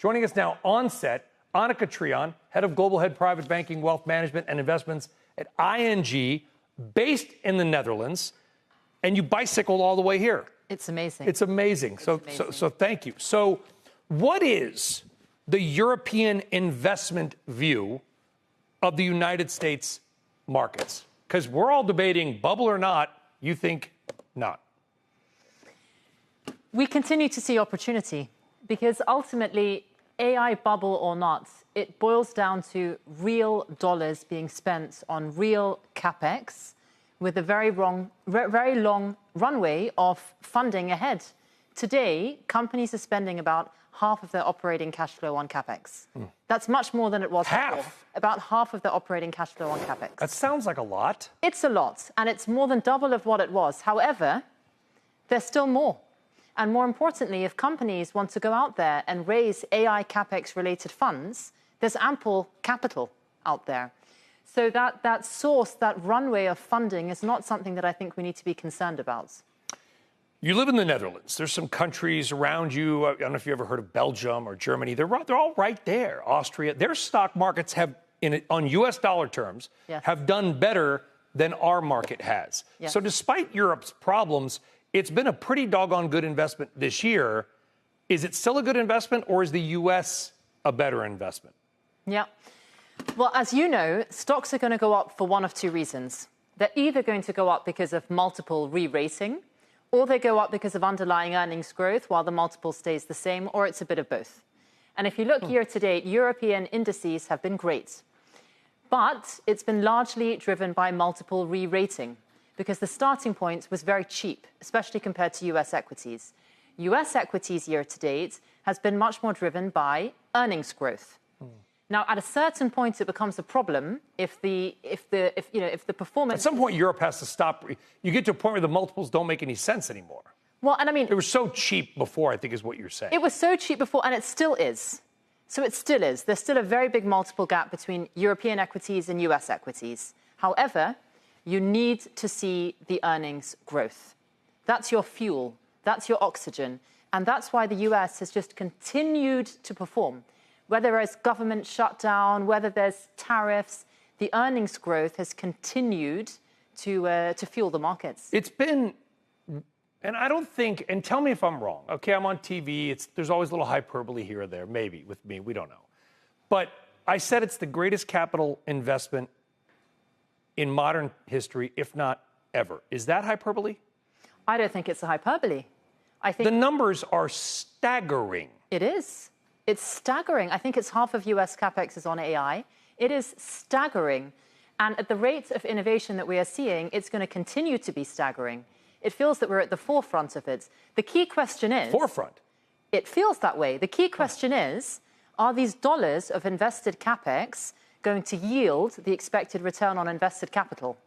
Joining us now on set, Anneka Treon, head of global head private banking, wealth management, and investments at ING, based in the Netherlands, and you bicycled all the way here. It's amazing. It's amazing. So thank you. So what is the European investment view of the United States markets? Because we're all debating bubble or not. You think not. We continue to see opportunity because ultimately, AI bubble or not, it boils down to real dollars being spent on real capex with a very long runway of funding ahead. Today, companies are spending about half of their operating cash flow on capex. That's much more than it was before. About half of their operating cash flow on capex. That sounds like a lot. It's a lot, and it's more than double of what it was. However, there's still more. And more importantly, if companies want to go out there and raise AI capex-related funds, there's ample capital out there. So that source, that runway of funding is not something that I think we need to be concerned about. You live in the Netherlands. There's some countries around you. I don't know if you ever heard of Belgium or Germany. They're all right there. Austria. Their stock markets have, on U.S. dollar terms, have done better than our market has. So despite Europe's problems, it's been a pretty doggone good investment this year. Is it still a good investment, or is the U.S. a better investment? Yeah. Well, as you know, stocks are going to go up for one of two reasons. They're either going to go up because of multiple re-rating, or they go up because of underlying earnings growth while the multiple stays the same, or it's a bit of both. And if you look year to date, European indices have been great. But it's been largely driven by multiple re-rating because the starting point was very cheap, especially compared to US equities. US equities year to date has been much more driven by earnings growth. Now, at a certain point, it becomes a problem if the performance. At some point, Europe has to stop. You get to a point where the multiples don't make any sense anymore. Well, and I mean, it was so cheap before, I think, is what you're saying. It was so cheap before, and it still is. So it still is. There's still a very big multiple gap between European equities and US equities. However, you need to see the earnings growth. That's your fuel. That's your oxygen. And that's why the US has just continued to perform. Whether it's government shutdown, whether there's tariffs, the earnings growth has continued to fuel the markets. It's been, and I don't think, and tell me if I'm wrong. Okay, I'm on TV. There's always a little hyperbole here or there, maybe with me. We don't know. But I said it's the greatest capital investment in modern history, if not ever. Is that hyperbole? I don't think it's a hyperbole. I think the numbers are staggering. It is. It's staggering. I think it's half of US capex is on AI. It is staggering. And at the rate of innovation that we are seeing, it's going to continue to be staggering. It feels that we're at the forefront of it. The key question is... Forefront? It feels that way. The key question is, are these dollars of invested capex going to yield the expected return on invested capital?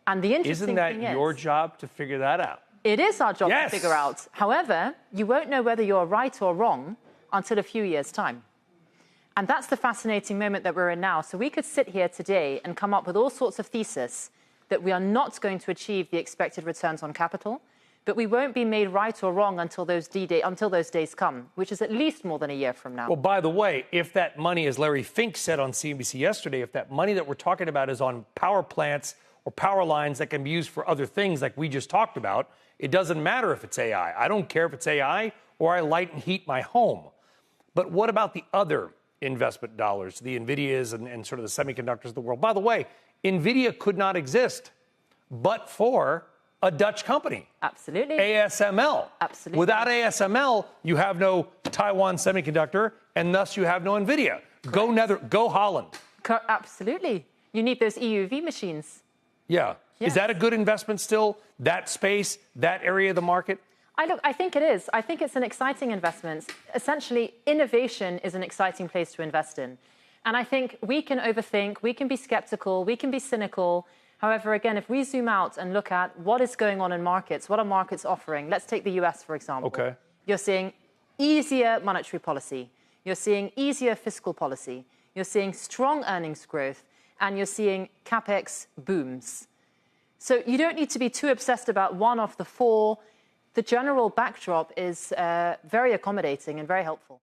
And the interesting thing is... Isn't that your job to figure that out? It is our job to figure out. However, you won't know whether you're right or wrong until a few years' time. And that's the fascinating moment that we're in now. So we could sit here today and come up with all sorts of theses that we are not going to achieve the expected returns on capital, but we won't be made right or wrong until those days come, which is at least more than a year from now. Well, by the way, if that money, as Larry Fink said on CNBC yesterday, if that money that we're talking about is on power plants or power lines that can be used for other things like we just talked about, it doesn't matter if it's AI. I don't care if it's AI or I light and heat my home. But what about the other investment dollars, the NVIDIAs and sort of the semiconductors of the world? By the way, NVIDIA could not exist but for a Dutch company. Absolutely. ASML. Absolutely. Without ASML, you have no Taiwan Semiconductor, and thus you have no NVIDIA. Go Holland. Absolutely. You need those EUV machines. Yeah. Yes. Is that a good investment still, that space, that area of the market? I think it is. I think it's an exciting investment. Essentially, innovation is an exciting place to invest in. And I think we can overthink, we can be skeptical, we can be cynical. However, again, if we zoom out and look at what is going on in markets, what are markets offering? Let's take the US, for example. Okay. You're seeing easier monetary policy. You're seeing easier fiscal policy. You're seeing strong earnings growth. And you're seeing capex booms. So you don't need to be too obsessed about one of the four. The general backdrop is very accommodating and very helpful.